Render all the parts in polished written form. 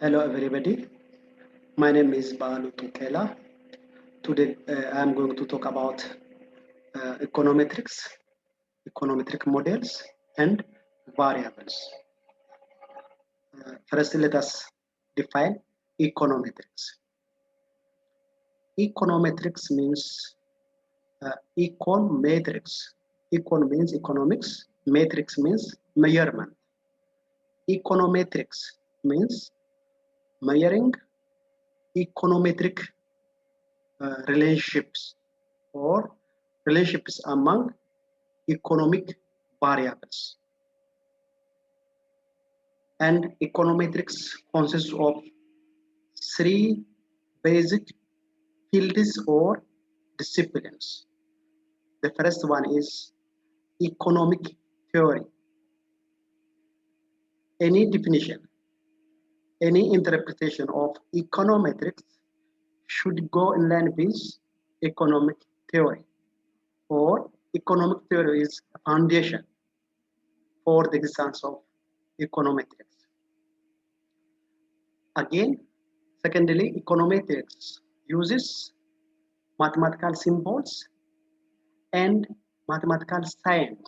Hello everybody, my name is Balu Tukela. Today I am going to talk about econometrics, econometric models and variables. First let us define econometrics. Econometrics means econ matrix. Econ means economics, matrix means measurement. Econometrics means measuring econometric relationships or relationships among economic variables. And econometrics consists of three basic fields or disciplines. The first one is economic theory. Any definition, any interpretation of econometrics should go in line with economic theory, or economic theory is a foundation for the existence of econometrics. Again, secondly, econometrics uses mathematical symbols and mathematical science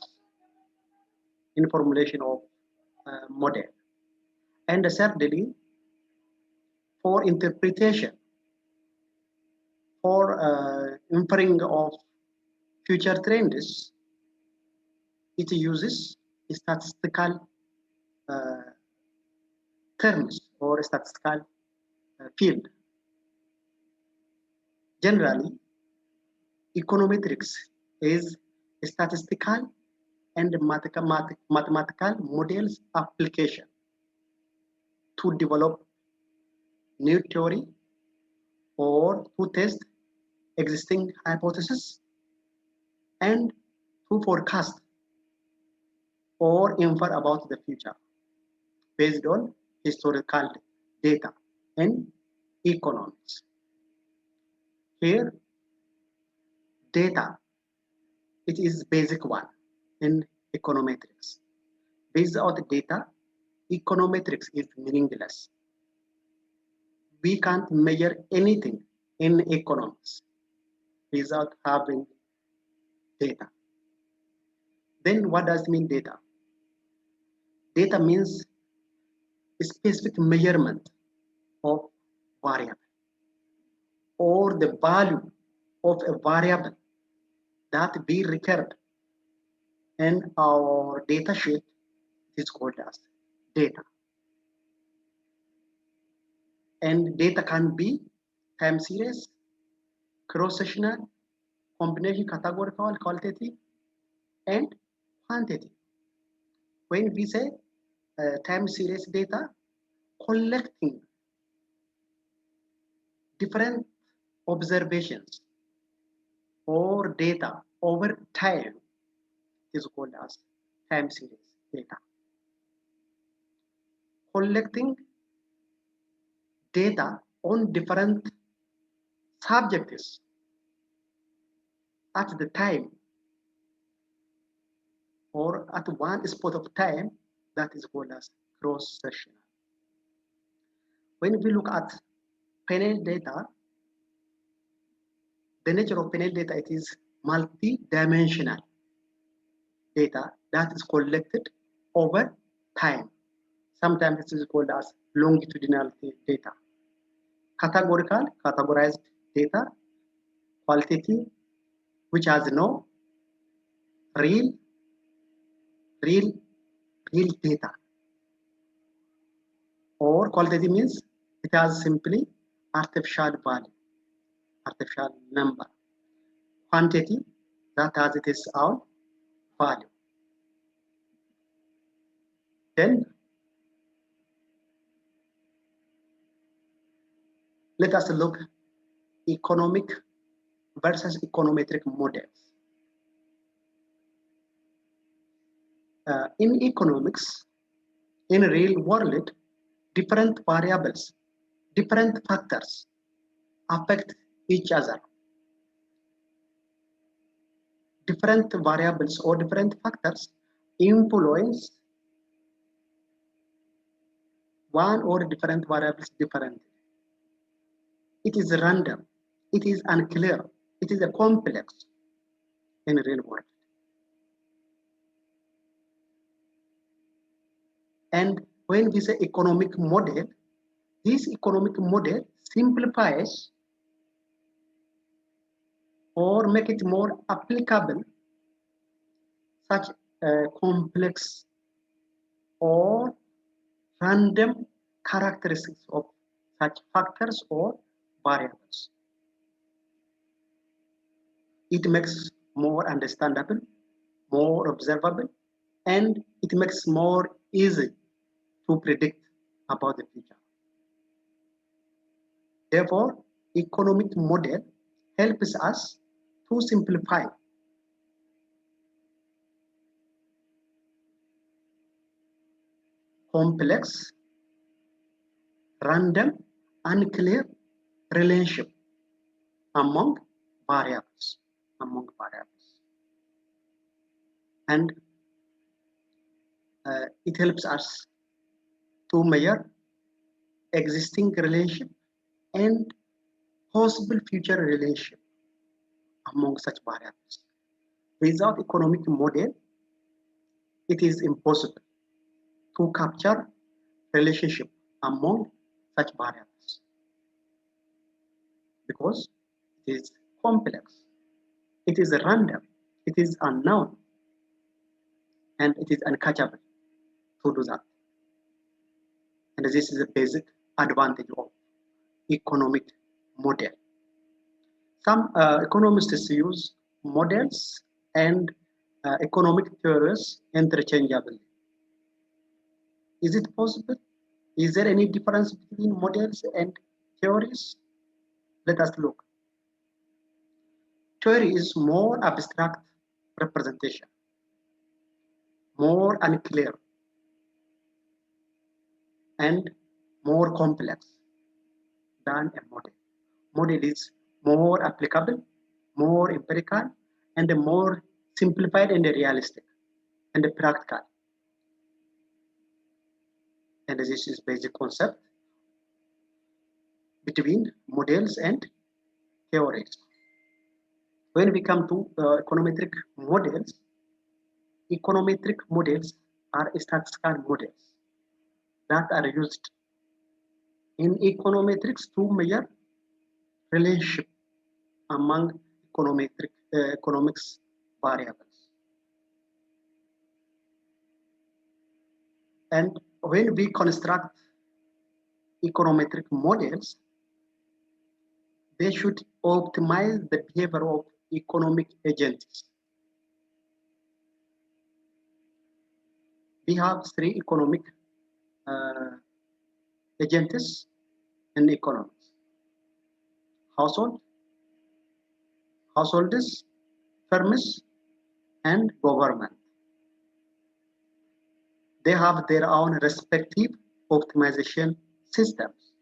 in formulation of model. And thirdly, for interpretation, for inferring of future trends, it uses statistical uh, terms or statistical field. Generally, econometrics is statistical and mathematical models application to develop new theory or to test existing hypotheses and to forecast or infer about the future based on historical data in economics. Here, data, it is basic one in econometrics. Without data, econometrics is meaningless. We can't measure anything in economics without having data. Then what does mean data? Data means specific measurement of variable or the value of a variable that we record in our data sheet is called as data. And data can be time series, cross-sectional, combination categorical, qualitative, and quantitative. When we say time series data, collecting different observations or data over time is called as time series data. Collecting data on different subjects at the time or at one spot of time, that is called as cross-sectional. When we look at panel data, the nature of panel data, it is multi-dimensional data that is collected over time. Sometimes it is called as longitudinal data. Categorical, categorized data. Qualitative, which has no real data. Or qualitative means it has simply artificial value, artificial number. Quantity, that has its own value. Then let us look economic versus econometric models. In economics, in real world, different variables, different factors affect each other. Different variables or different factors influence one or different variables different. It is random. It is unclear. It is a complex in real world. And when we say economic model, this economic model simplifies or make it more applicable such complex or random characteristics of such factors or variables. It makes more understandable, more observable, and it makes more easy to predict about the future. Therefore, economic model helps us to simplify complex, random, unclear relationship among variables. And it helps us to measure existing relationship and possible future relationship among such variables. Without economic model, it is impossible to capture relationship among such variables because it is complex, it is random, it is unknown, and it is uncatchable to do that. And this is a basic advantage of economic model. Some economists use models and economic theories interchangeably. Is it possible? Is there any difference between models and theories? Let us look. Theory is more abstract representation, more unclear, and more complex than a model. Model is more applicable, more empirical, and more simplified and realistic and practical. And this is basic concept between models and theories. When we come to econometric models are statistical models that are used in econometrics to measure relationship among economics variables. And when we construct econometric models, they should optimize the behavior of economic agents. We have three economic agents in economics: households, firms, and government. They have their own respective optimization systems.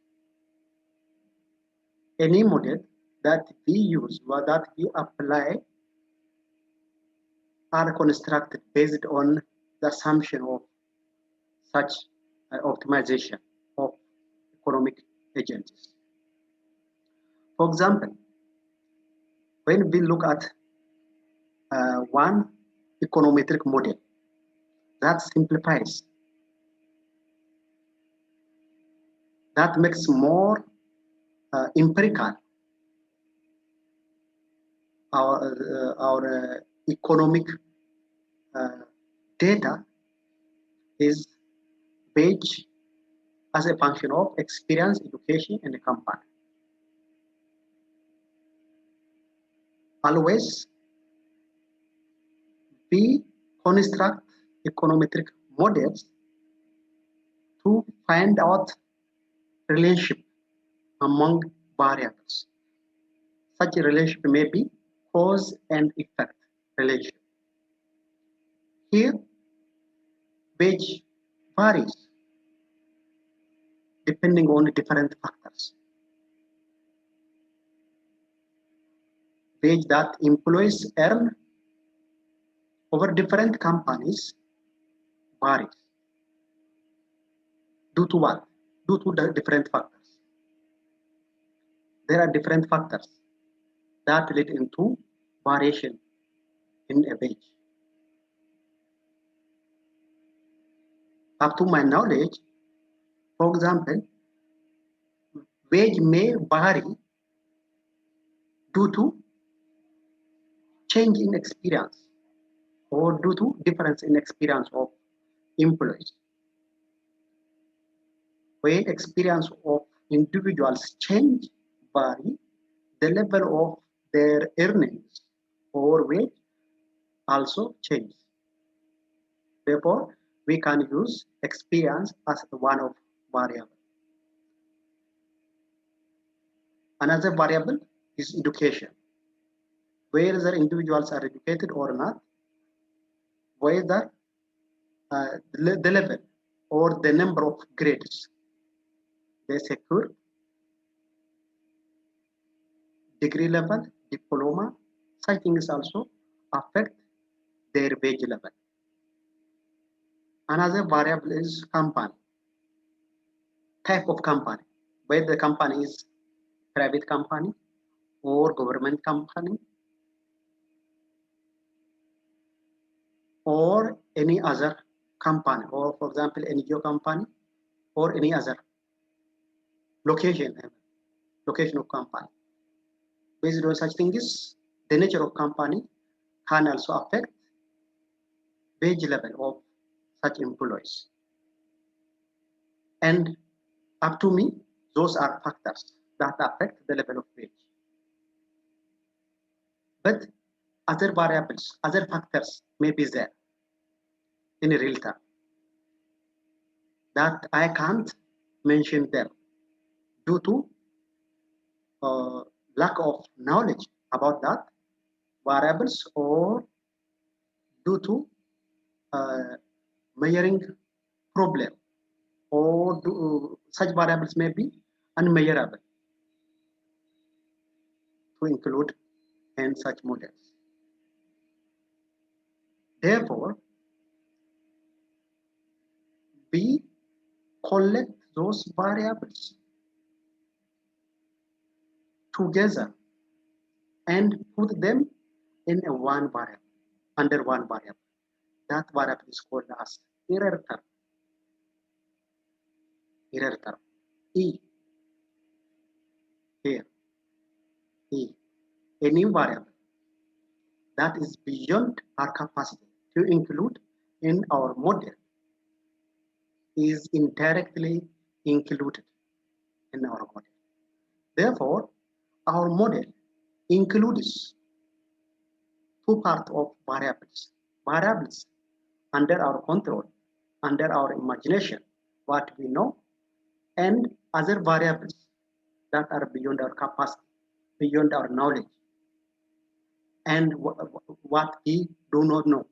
Any model that we use or that we apply are constructed based on the assumption of such optimization of economic agents. For example, when we look at one econometric model that simplifies, that makes more empirical our economic data is based as a function of experience, education, and company. Always we construct econometric models to find out relationship among variables. Such a relationship may be cause and effect relationship. Here, wage varies depending on different factors. Wage that employees earn over different companies varies. Due to what? due to the different factors. There are different factors that lead into variation in a wage. Up to my knowledge, for example, wage may vary due to change in experience or due to difference in experience of employees. When experience of individuals change, vary, the level of their earnings or wage also change. Therefore, we can use experience as one of variable. Another variable is education. Whether individuals are educated or not, whether the level or the number of grades they secure, degree level, diploma, such things also affect their wage level. Another variable is company, type of company, whether the company is private company or government company or any other company, or for example, NGO company or any other location of company. Based on such things, the nature of company can also affect wage level of such employees. And up to me, those are factors that affect the level of wage. But other variables, other factors may be there in real time that I can't mention them due to lack of knowledge about that variables or due to measuring problem or such variables may be unmeasurable to include in such models. Therefore, we collect those variables together and put them in a one variable, under one variable. That variable is called as error term. Error term. E. Here. E. A new variable that is beyond our capacity to include in our model is indirectly included in our model. Therefore, our model includes two parts of variables. Variables under our control, under our imagination, what we know, and other variables that are beyond our capacity, beyond our knowledge, and what we do not know.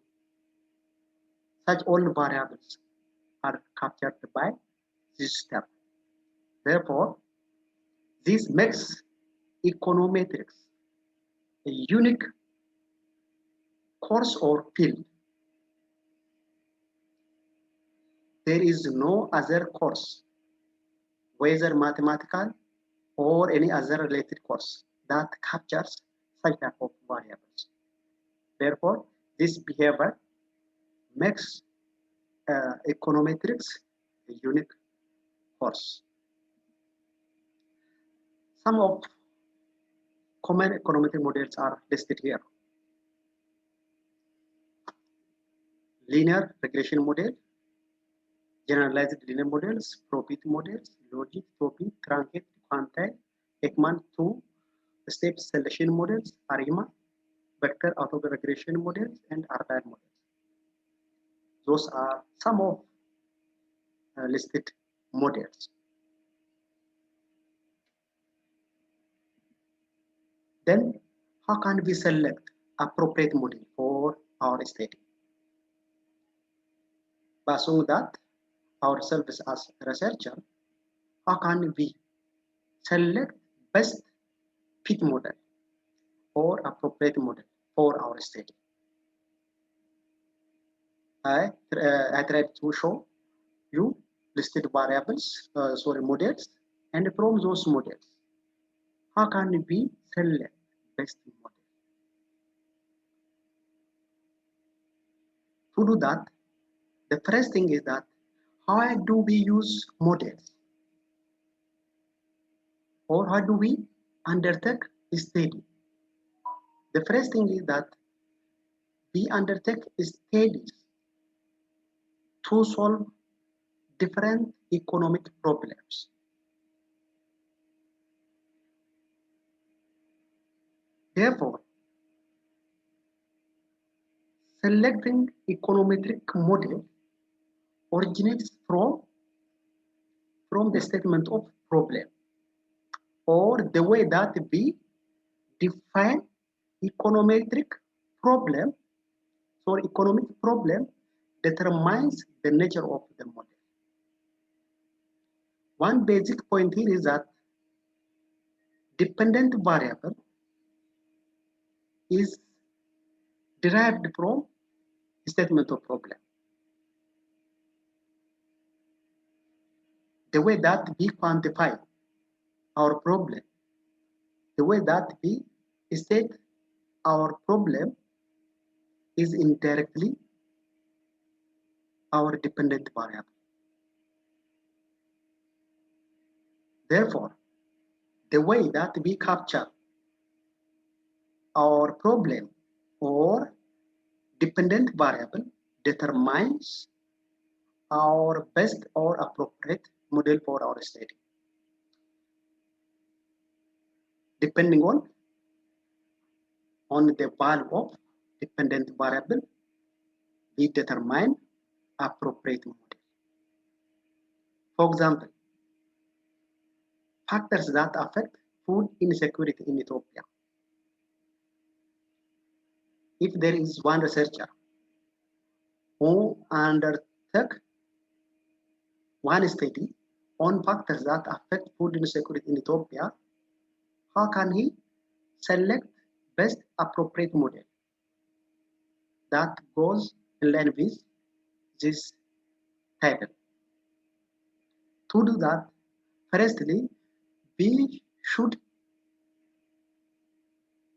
Such all variables are captured by this step. Therefore, this makes econometrics a unique course or field. There is no other course, whether mathematical or any other related course, that captures such type of variables. Therefore, this behavior makes econometrics a unique course. Some of common econometric models are listed here. Linear regression model, generalized linear models, probability models, logic, topic, truncate, quantile, Ekman 2-step selection models, ARIMA, vector autoregression models, and RDI models. Those are some of listed models. Then, how can we select appropriate model for our study? By assuming that ourselves as a researcher, how can we select best fit model or appropriate model for our study? I tried to show you listed variables, models, and from those models, how can we select best model? To do that, the first thing is that how do we use models, or how do we undertake study? The first thing is that we undertake studies to solve different economic problems. Therefore, selecting econometric model originates from the statement of problem, or the way that we define econometric problem. So economic problem determines the nature of the model. One basic point here is that dependent variable is derived from statement of problem. The way that we quantify our problem, the way that we state our problem is indirectly our dependent variable. Therefore, the way that we capture our problem or dependent variable determines our best or appropriate model for our study. Depending on the value of dependent variable, we determine appropriate model. For example, factors that affect food insecurity in Ethiopia. If there is one researcher who undertook one study on factors that affect food insecurity in Ethiopia, how can he select best appropriate model that goes in line with this table? To do that, firstly, we should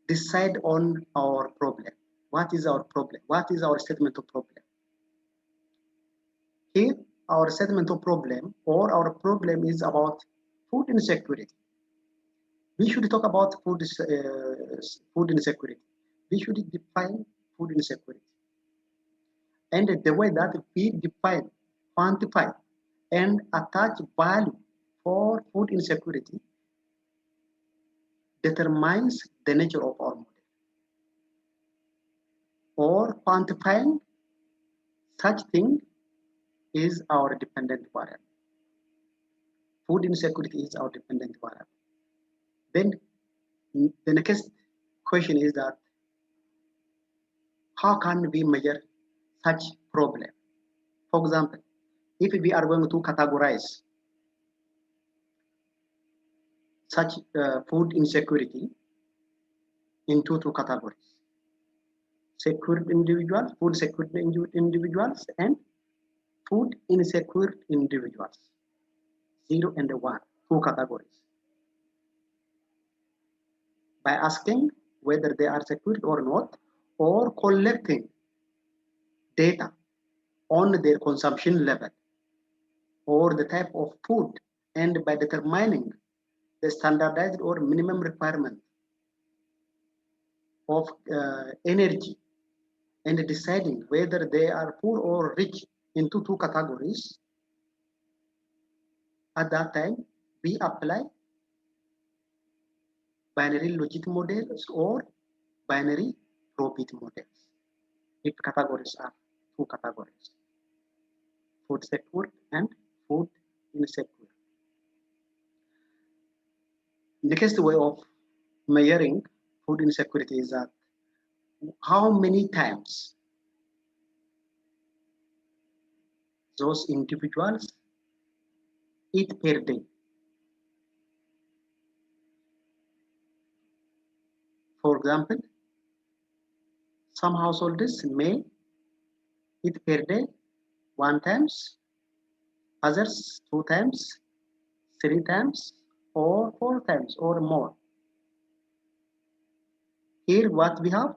decide on our problem. What is our problem? What is our statement of problem? Here, our statement of problem or our problem is about food insecurity. We should talk about food insecurity. We should define food insecurity. And the way that we define, quantify, and attach value for food insecurity determines the nature of our model. Or quantifying such thing is our dependent variable. Food insecurity is our dependent variable. Then the next question is that how can we measure such problem? For example, if we are going to categorize such food insecurity into two categories: secure individuals, food secure individuals, and food insecure individuals. 0 and 1, two categories. By asking whether they are secure or not, or collecting data on their consumption level or the type of food, and by determining the standardized or minimum requirement of energy, and deciding whether they are poor or rich into two categories, at that time we apply binary logic models or binary probit models if categories are two categories: food secure and food insecure. Next way of measuring food insecurity is that how many times those individuals eat per day. For example, some households may eat per day 1 times, others 2 times, 3 times, or 4 times or more. Here what we have,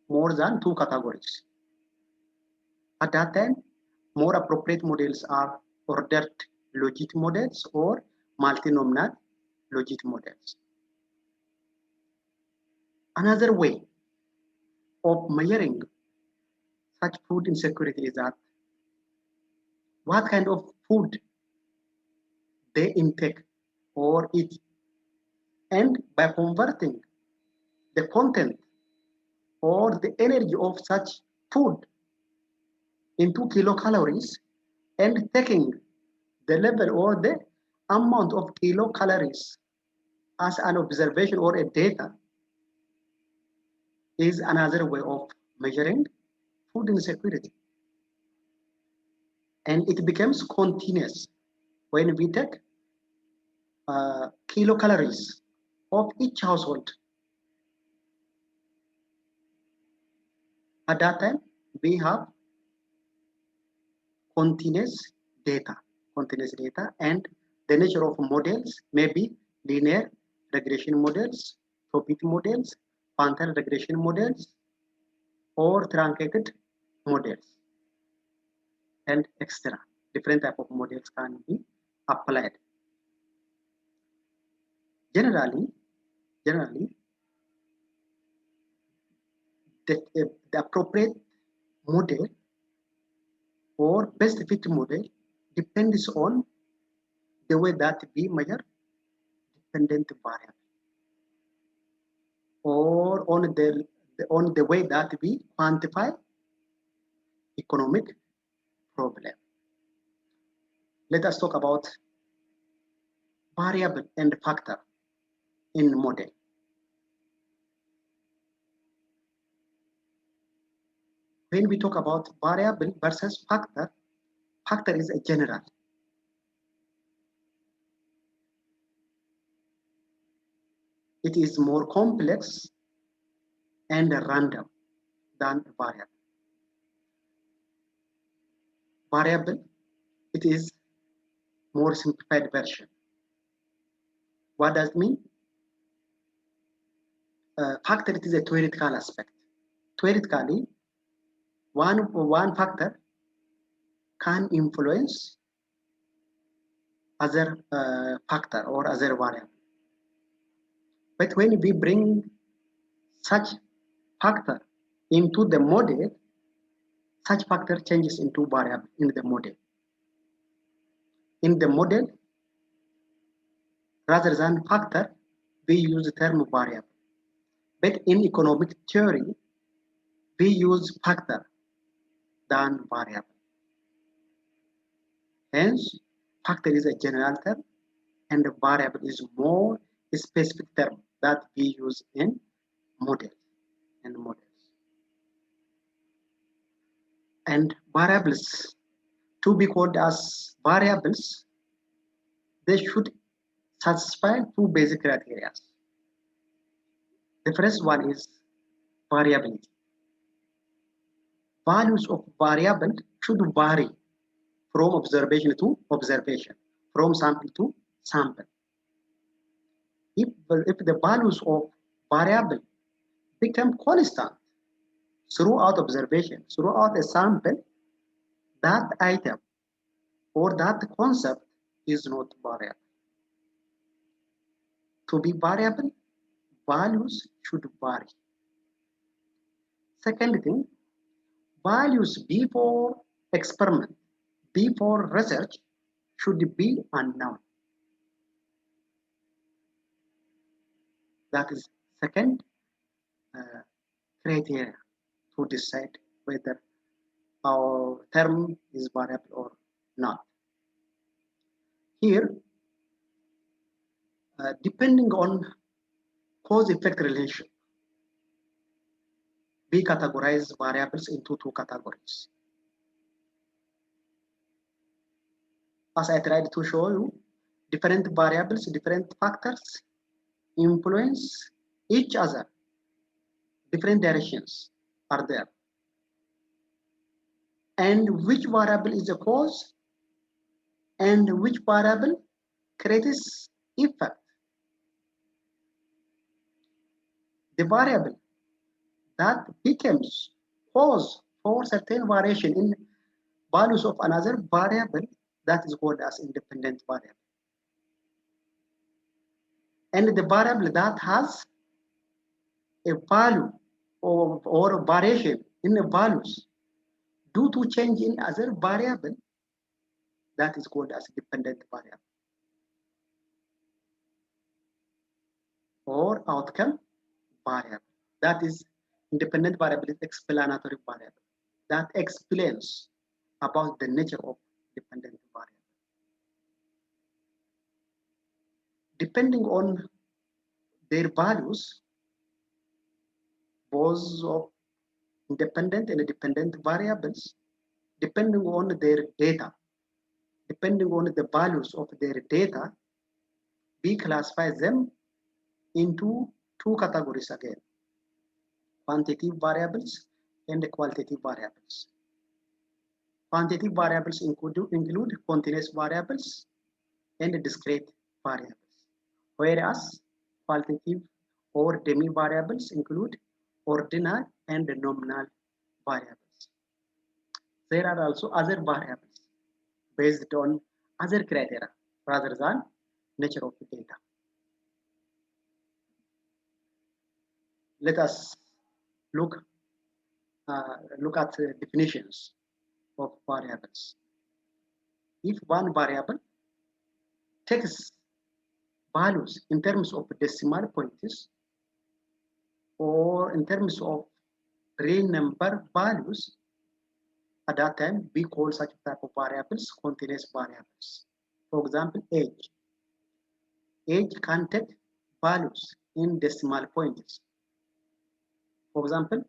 more than 2 categories. At that time, more appropriate models are ordered logit models or multinomial logit models. Another way of measuring such food insecurity is that what kind of food they intake or eat, and by converting the content or the energy of such food into kilocalories and taking the level or the amount of kilocalories as an observation or a data is another way of measuring food insecurity. And it becomes continuous when we take kilocalories of each household. At that time, we have continuous data, and the nature of models may be linear regression models, Tobit models, Panther regression models, or truncated models, and etc. Different type of models can be applied. Generally, the appropriate model or best fit model depends on the way that we measure dependent variable, or on the way that we quantify economic problem. Let us talk about variable and factor in model. When we talk about variable versus factor, factor is a general. It is more complex and random than variable. Variable, it is more simplified version. What does it mean? Factor, it is a theoretical aspect. Theoretically, one factor can influence other factor or other variable. But when we bring such factor into the model, such factor changes into variable in the model. In the model, rather than factor, we use the term variable. But in economic theory, we use factor than variable. Hence, factor is a general term and the variable is more specific term that we use in models. And variables, to be called as variables, they should satisfy 2 basic criteria. The first one is variability. Values of variable should vary from observation to observation, from sample to sample. If the values of variable become constant throughout observation, throughout a sample, that item or that concept is not variable. To be variable, values should vary. Second thing, values before experiment, before research, should be unknown. That is second criteria to decide whether our term is variable or not. Here, depending on cause-effect relation, we categorize variables into 2 categories. As I tried to show you, different variables, different factors influence each other. Different directions are there. And which variable is the cause and which variable creates effect. The variable that becomes cause for certain variation in values of another variable, that is called as independent variable. And the variable that has a value or variation in the values due to change in other variable, that is called as dependent variable or outcome variable. That is independent variable is explanatory variable that explains about the nature of dependent variable. Depending on their values, both of independent and dependent variables, depending on their data, depending on the values of their data, we classify them into two categories again, quantitative variables and qualitative variables. Quantitative variables include continuous variables and discrete variables, whereas qualitative or demi variables include ordinal and nominal variables. There are also other variables based on other criteria rather than nature of the data. Let us look at definitions of variables. If one variable takes values in terms of decimal points or in terms of real number values, at that time we call such type of variables continuous variables. For example, age. Age can take values in decimal points. For example,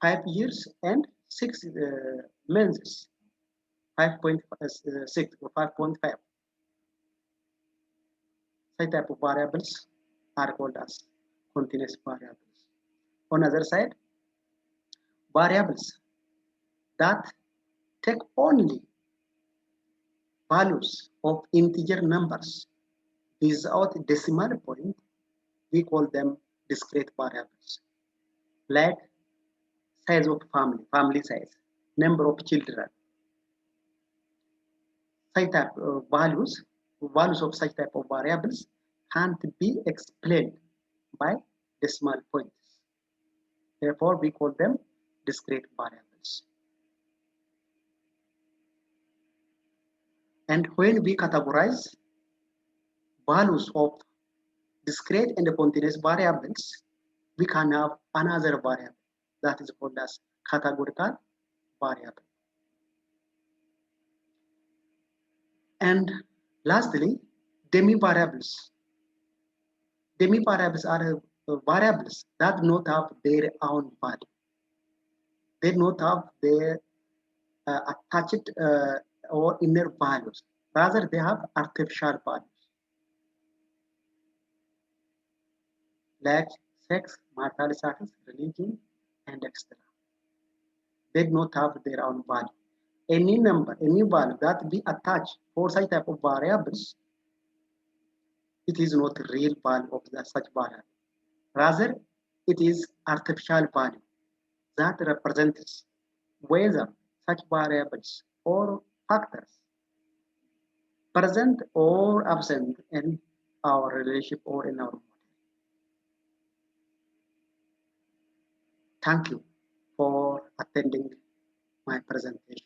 5 years and 6 months, 5.6 or 5.5. Such type of variables are called as continuous variables. On the other side, variables that take only values of integer numbers without decimal point, we call them discrete variables. Like size of family size, number of children. Such type of values of such type of variables can't be explained by decimal points. Therefore, we call them discrete variables. And when we categorize values of discrete and continuous variables, we can have another variable that is called as categorical variable. And lastly, demi-variables. Demi-variables are variables that do not have their own value. They do not have their attached or inner values. Rather, they have artificial values like sex, marital status, religion, and etc. They do not have their own value. Any number, any value that be attached for such type of variables, it is not real value of such variable. Rather, it is artificial value that represents whether such variables or factors present or absent in our relationship or in our model. Thank you for attending my presentation.